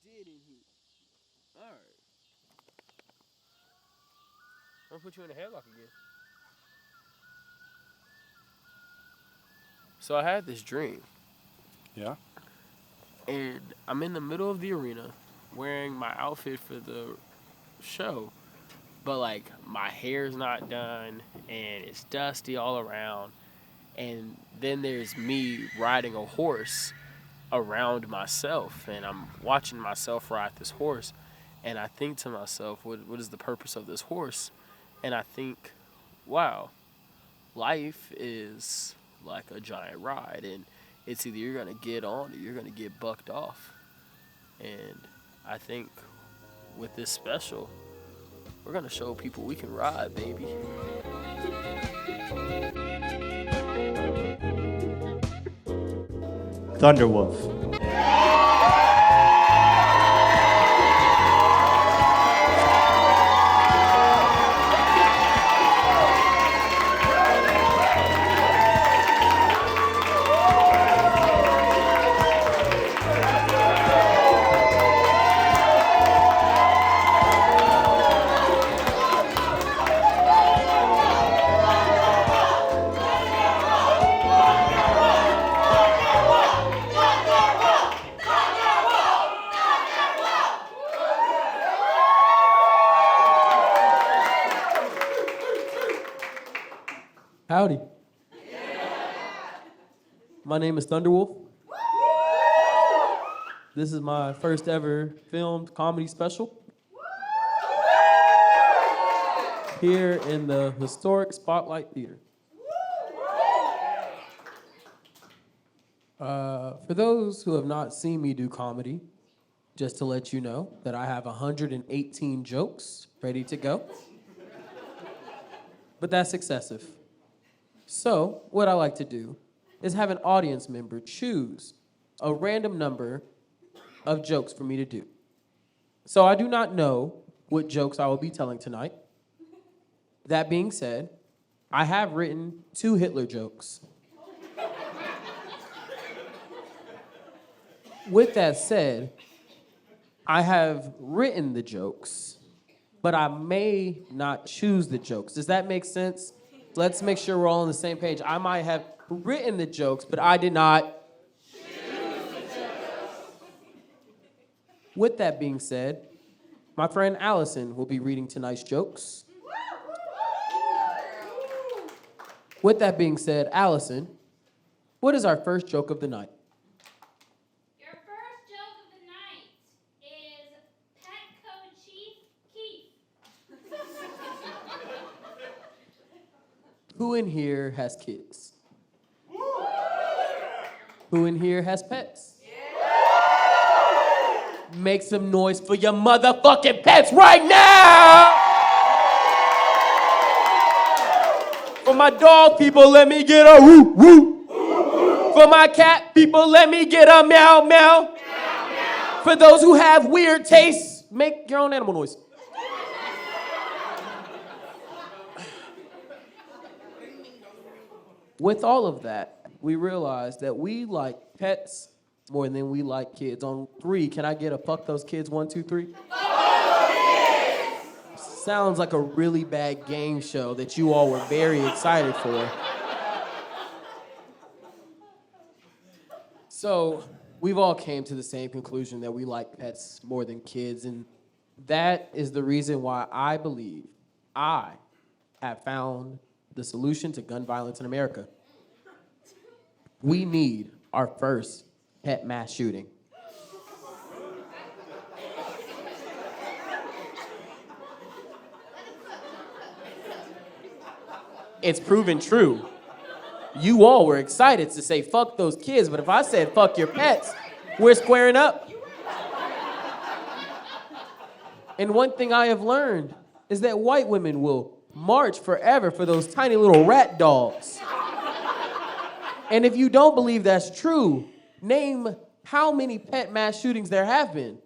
did in here. All right. I'm gonna put you in a headlock again. So I had this dream, Yeah. and I'm in the middle of the arena, wearing my outfit for the show, but like my hair's not done, and it's dusty all around. And then there's me riding a horse around myself, and I'm watching myself ride this horse, and I think to myself, what is the purpose of this horse? And I think, wow, life is like a giant ride, and it's either you're gonna get on or you're gonna get bucked off. And I think with this special, we're gonna show people we can ride, baby. ThunderWof. Howdy. My name is ThunderWof. This is my first ever filmed comedy special here in the historic Spotlight Theater. For those who have not seen me do comedy, just to let you know that I have 118 jokes ready to go. But that's excessive. So, what I like to do is have an audience member choose a random number of jokes for me to do. So I do not know what jokes I will be telling tonight. That being said, I have written 2 Hitler jokes. With that said, I have written the jokes, but I may not choose the jokes. Does that make sense? Let's make sure we're all on the same page. I might have written the jokes, but I did not choose the jokes. With that being said, my friend Allison will be reading tonight's jokes. With that being said, Allison, what is our first joke of the night? Your first joke of the night is Petco Chief Keith. Who in here has kids? Who in here has pets? Make some noise for your motherfucking pets right now! For my dog people, let me get a woo woo. For my cat people, let me get a meow meow. For those who have weird tastes, make your own animal noise. With all of that, we realized that we like pets more than we like kids. On 3, can I get a fuck those kids? 1, 2, 3? Sounds like a really bad game show that you all were very excited for. So we've all came to the same conclusion that we like pets more than kids, and that is the reason why I believe I have found the solution to gun violence in America. We need our first pet mass shooting. It's proven true. You all were excited to say fuck those kids, but if I said fuck your pets, we're squaring up. And one thing I have learned is that white women will march forever for those tiny little rat dogs. And if you don't believe that's true, name how many pet mass shootings there have been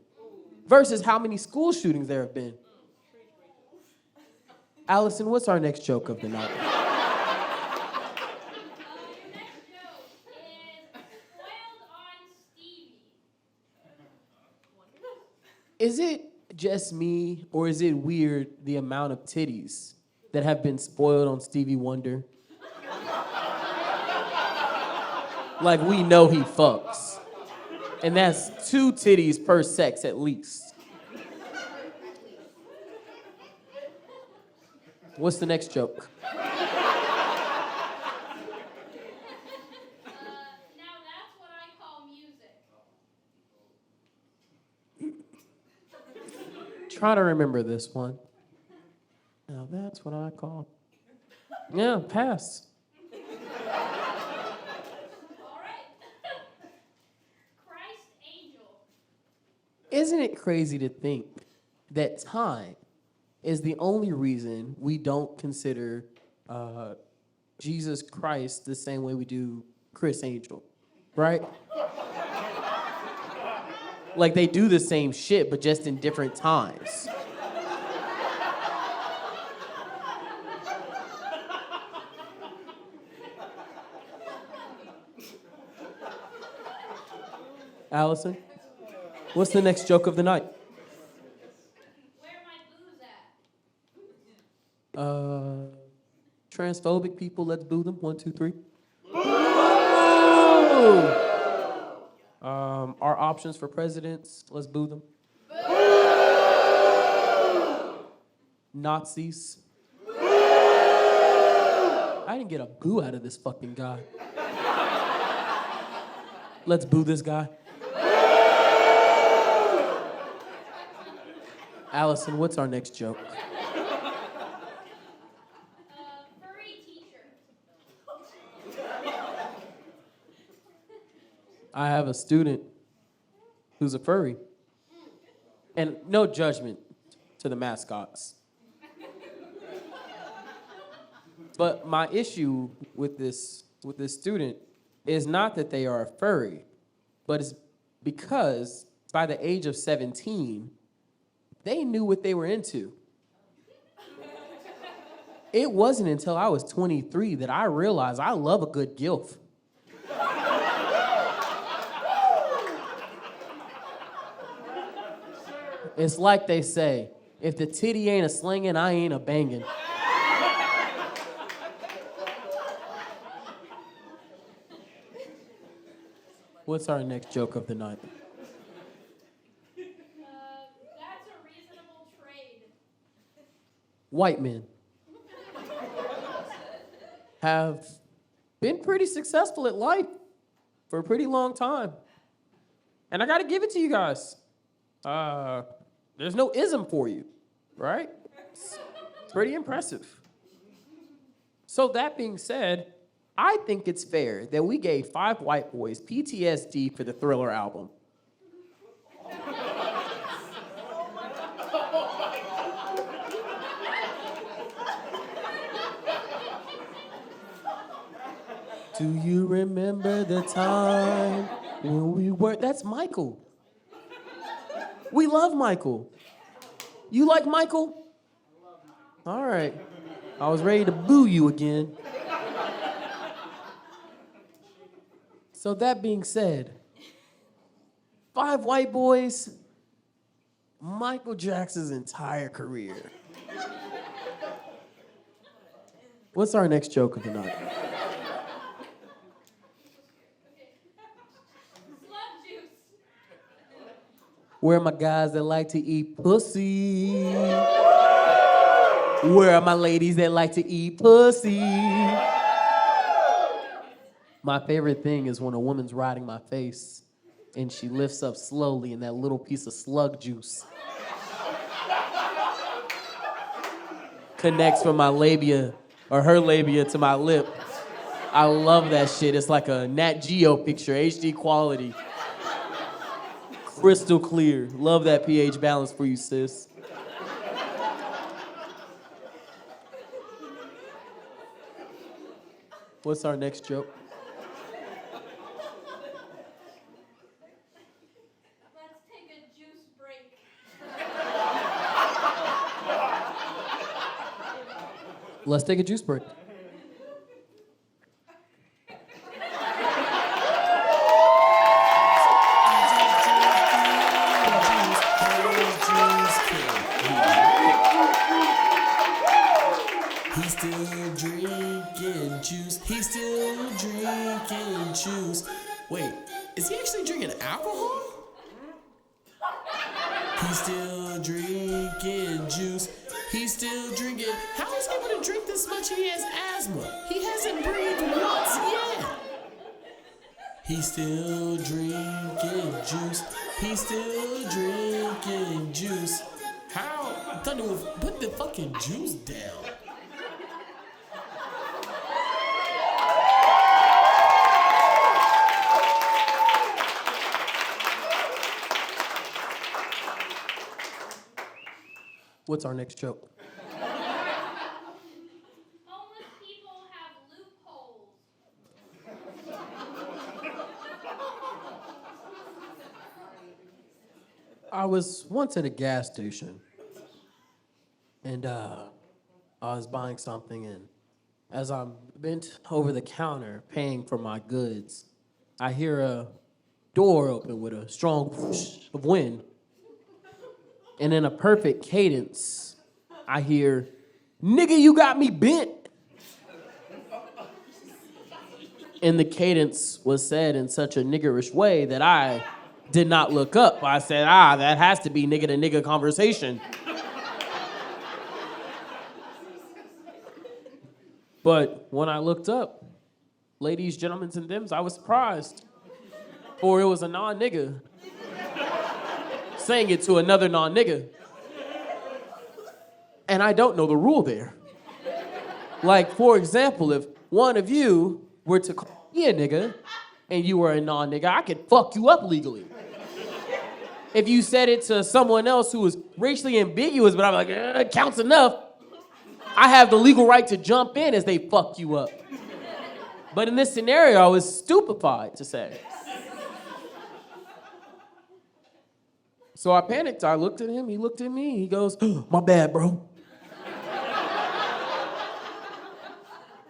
versus how many school shootings there have been. Allison, what's our next joke of the night? Your next joke is Spoiled on Stevie. Is it just me, or is it weird the amount of titties that have been spoiled on Stevie Wonder? Like, we know he fucks. And that's 2 titties per sex at least. What's the next joke? Now that's what I call music. Try to remember this one. Now that's what I call. Yeah, pass. All right. Christ angel. Isn't it crazy to think that time is the only reason we don't consider Jesus Christ the same way we do Chris Angel, right? Like, they do the same shit, but just in different times. Allison, what's the next joke of the night? Where my booze at? Transphobic people, let's boo them. 1, 2, 3. Our options for presidents, let's boo them. Nazis. I didn't get a boo out of this fucking guy. Let's boo this guy. Allison, what's our next joke? Furry teacher. I have a student who's a furry. And no judgment to the mascots. But my issue with this student is not that they are a furry, but it's because by the age of 17, they knew what they were into. It wasn't until I was 23 that I realized I love a good gilf. It's like they say, if the titty ain't a slinging, I ain't a banging. What's our next joke of the night? That's a reasonable trade. White men have been pretty successful at life for a pretty long time. And I gotta give it to you guys. There's no ism for you, right? It's pretty impressive. So that being said, I think it's fair that we gave 5 white boys PTSD for the Thriller album. Do you remember the time when we were... That's Michael. We love Michael. You like Michael? All right. I was ready to boo you again. So that being said, 5 white boys, Michael Jackson's entire career. What's our next joke of the night? Slug juice. Where are my guys that like to eat pussy? Where are my ladies that like to eat pussy? My favorite thing is when a woman's riding my face and she lifts up slowly and that little piece of slug juice connects from my labia or her labia to my lip. I love that shit. It's like a Nat Geo picture, HD quality. Crystal clear. Love that pH balance for you, sis. What's our next joke? Let's take a juice break. Let's take a juice break. juice. Wait, is he actually drinking alcohol? He's still drinking juice. He's still drinking. How is he able to drink this much? He has asthma. He hasn't breathed once yet. He's still drinking juice. He's still drinking juice. How? ThunderWof, put the fucking juice down. What's our next joke? Homeless people have loopholes. I was once at a gas station, and I was buying something, and as I'm bent over the counter paying for my goods, I hear a door open with a strong whoosh of wind. And in a perfect cadence, I hear, "Nigga, you got me bent." And the cadence was said in such a niggerish way that I did not look up. I said, that has to be nigga to nigga conversation. But when I looked up, ladies, gentlemen, and thems, I was surprised. For it was a non-nigga saying it to another non-nigga. And I don't know the rule there. Like, for example, if one of you were to call me a nigga and you were a non-nigga, I could fuck you up legally. If you said it to someone else who was racially ambiguous, but I'm like, it counts enough, I have the legal right to jump in as they fuck you up. But in this scenario, I was stupefied, to say. So I panicked. I looked at him. He looked at me. He goes, "My bad, bro."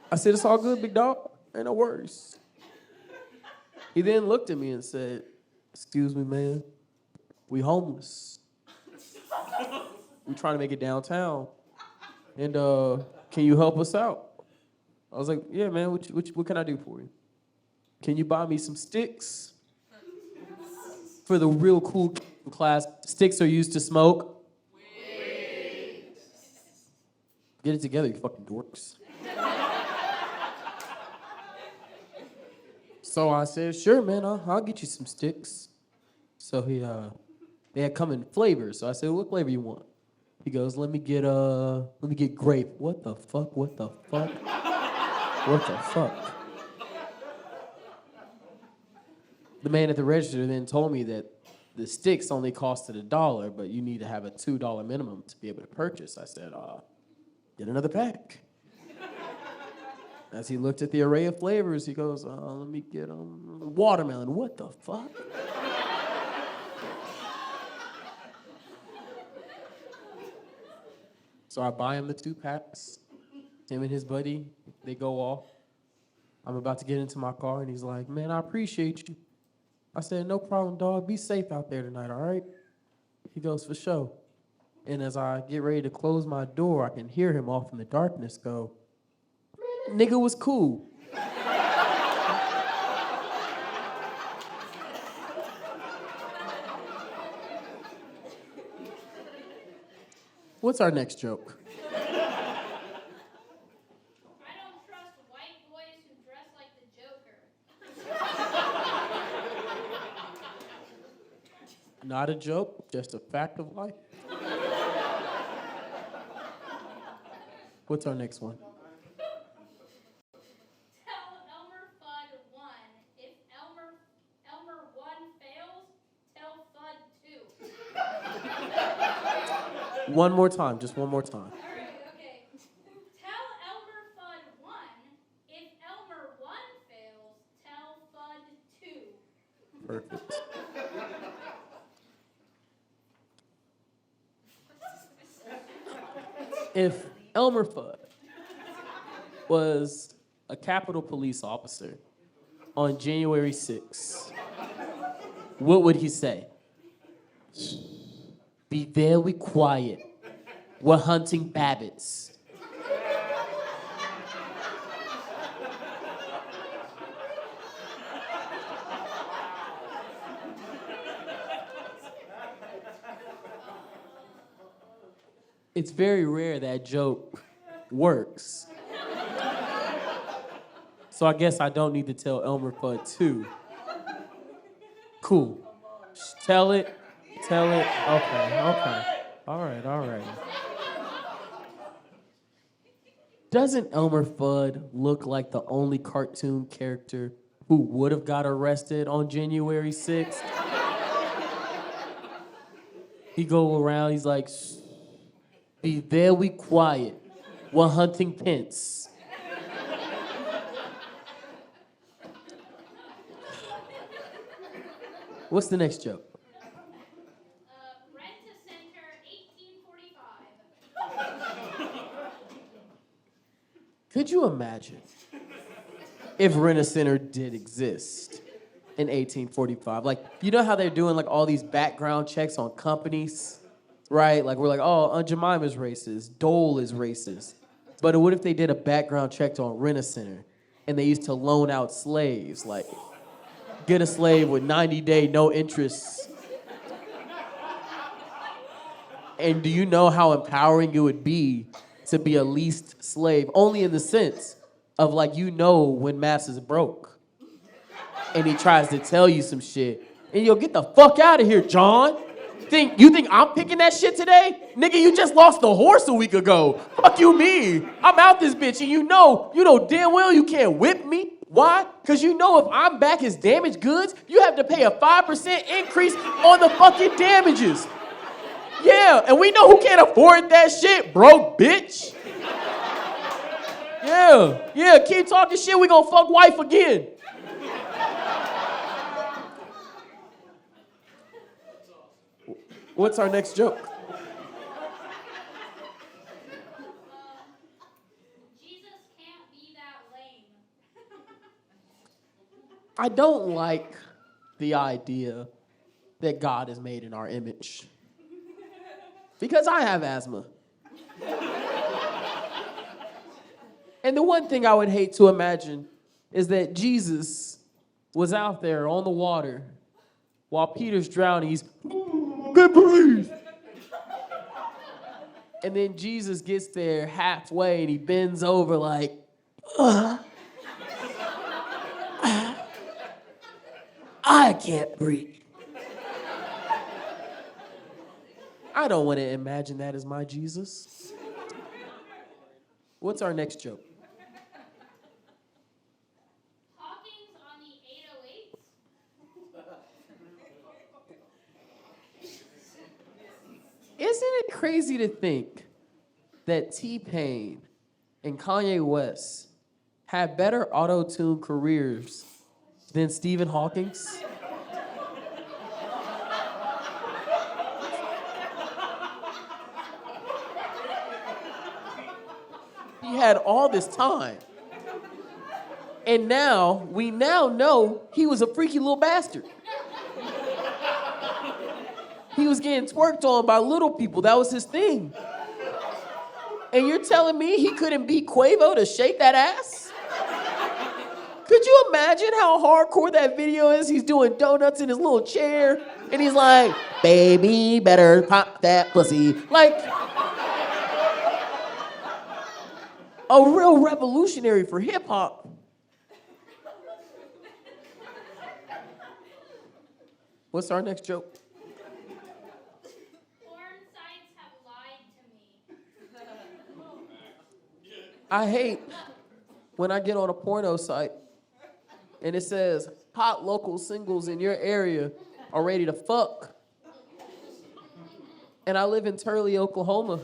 I said, "It's all good, big dog. Ain't no worries." He then looked at me and said, "Excuse me, man. We homeless. We trying to make it downtown. And can you help us out?" I was like, "Yeah, man. What can I do for you? Can you buy me some sticks? For the real cool class, sticks are used to smoke." Get it together, you fucking dorks. So I said, "Sure, man, I'll get you some sticks." So they had come in flavors. So I said, "What flavor you want?" He goes, let me get grape." What the fuck? What the fuck? What the fuck? The man at the register then told me that the sticks only costed $1, but you need to have a $2 minimum to be able to purchase. I said, get another pack. As he looked at the array of flavors, he goes, let me get watermelon. What the fuck? So I buy him the 2 packs. Him and his buddy, they go off. I'm about to get into my car, and he's like, "Man, I appreciate you." I said, "No problem, dog. Be safe out there tonight, all right?" He goes, "For sure." And as I get ready to close my door, I can hear him off in the darkness go, "Man, that nigga was cool." What's our next joke? I don't trust white boys who dress like the Joker. Not a joke, just a fact of life. What's our next one? Tell Elmer Fudd 1. If Elmer 1 fails, tell Fudd 2. One more time, just one more time. All right, okay. Tell Elmer Fudd 1. If Elmer 1 fails, tell Fudd 2. Perfect. If Elmer Fudd was a Capitol Police officer on January 6th, what would he say? "Be very quiet. We're hunting babbits." It's very rare that joke works. So I guess I don't need to tell Elmer Fudd too. Cool. Tell it. Okay. All right. Doesn't Elmer Fudd look like the only cartoon character who would have got arrested on January 6th? He go around, he's like, be very quiet. We're hunting pence. What's the next joke? Rent-a-Center 1845. Could you imagine if Rent-A-Center did exist in 1845? Like, you know how they're doing like all these background checks on companies, right? Like we're like, oh, Aunt Jemima's racist, Dole is racist. But what if they did a background check on Rent-A-Center and they used to loan out slaves, like get a slave with 90-day no interest. And do you know how empowering it would be to be a leased slave? Only in the sense of like, you know when Mass is broke and he tries to tell you some shit and you'll get the fuck out of here, John. You think I'm picking that shit today? Nigga, you just lost the horse a week ago. Fuck you me. I'm out this bitch and you know damn well you can't whip me. Why? Because you know if I'm back as damaged goods, you have to pay a 5% increase on the fucking damages. Yeah, and we know who can't afford that shit, broke bitch. Yeah, keep talking shit, we gonna fuck wife again. What's our next joke? Jesus can't be that lame. I don't like the idea that God is made in our image. Because I have asthma. And the one thing I would hate to imagine is that Jesus was out there on the water while Peter's drowning. He's, can't breathe. And then Jesus gets there halfway and he bends over like, I can't breathe. I don't want to imagine that as my Jesus. What's our next joke? Hawking's on the 808s. Isn't it crazy to think that T-Pain and Kanye West have better auto-tune careers than Stephen Hawking's? He had all this time. And we now know he was a freaky little bastard. He was getting twerked on by little people. That was his thing. And you're telling me he couldn't beat Quavo to shake that ass? Could you imagine how hardcore that video is? He's doing donuts in his little chair, and he's like, baby, better pop that pussy. Like, a real revolutionary for hip-hop. What's our next joke? Porn sites have lied to me. I hate when I get on a porno site and it says, hot local singles in your area are ready to fuck. And I live in Turley, Oklahoma.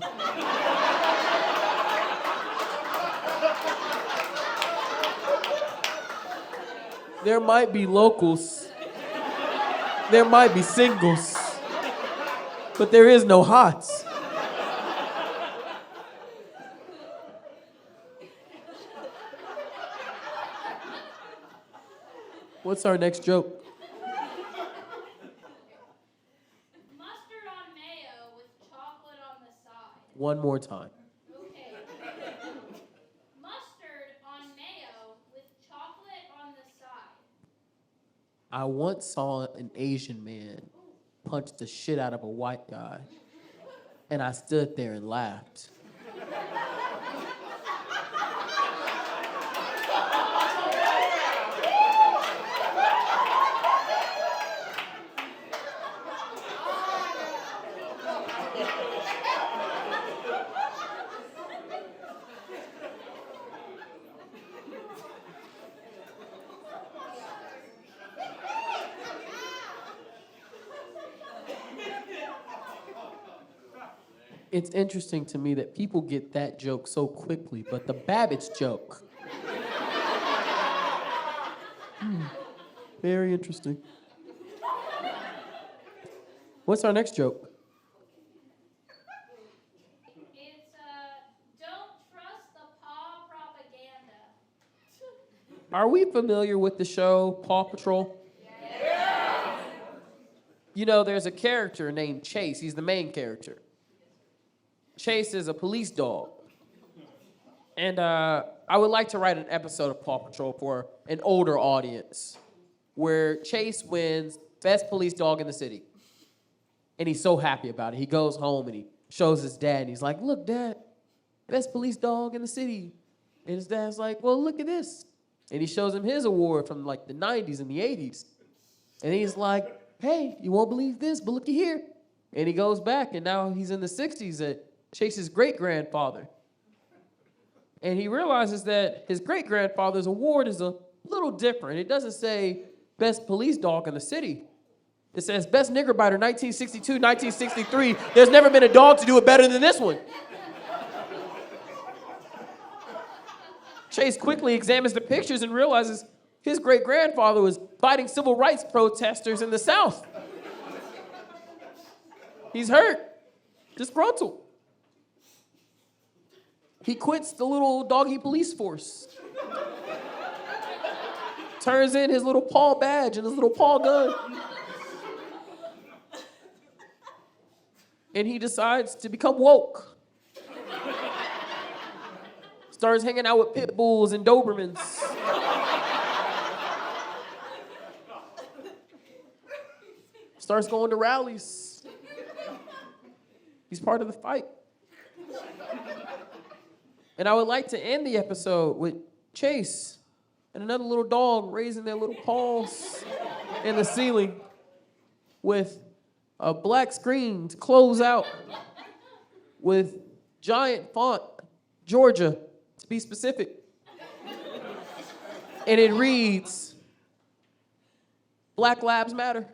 There might be locals. There might be singles. But there is no hots. What's our next joke? Mustard on mayo with chocolate on the side. One more time. Okay. Mustard on mayo with chocolate on the side. I once saw an Asian man punch the shit out of a white guy. And I stood there and laughed. It's interesting to me that people get that joke so quickly, but the Babbage joke. Very interesting. What's our next joke? It's don't trust the paw propaganda. Are we familiar with the show Paw Patrol? Yeah. You know, there's a character named Chase. He's the main character. Chase is a police dog. And I would like to write an episode of Paw Patrol for an older audience where Chase wins best police dog in the city. And he's so happy about it. He goes home and he shows his dad and he's like, look, Dad, best police dog in the city. And his dad's like, well, look at this. And he shows him his award from like the 90s and the 80s. And he's like, hey, you won't believe this, but looky here. And he goes back and now he's in the 60s at Chase's great-grandfather. And he realizes that his great-grandfather's award is a little different. It doesn't say best police dog in the city. It says best nigger biter 1962, 1963. There's never been a dog to do it better than this one. Chase quickly examines the pictures and realizes his great-grandfather was fighting civil rights protesters in the South. He's hurt, disgruntled. He quits the little doggy police force. Turns in his little paw badge and his little paw gun. And he decides to become woke. Starts hanging out with pit bulls and Dobermans. Starts going to rallies. He's part of the fight. And I would like to end the episode with Chase and another little dog raising their little paws in the ceiling with a black screen to close out with giant font, Georgia, to be specific. And it reads, Black Lives Matter.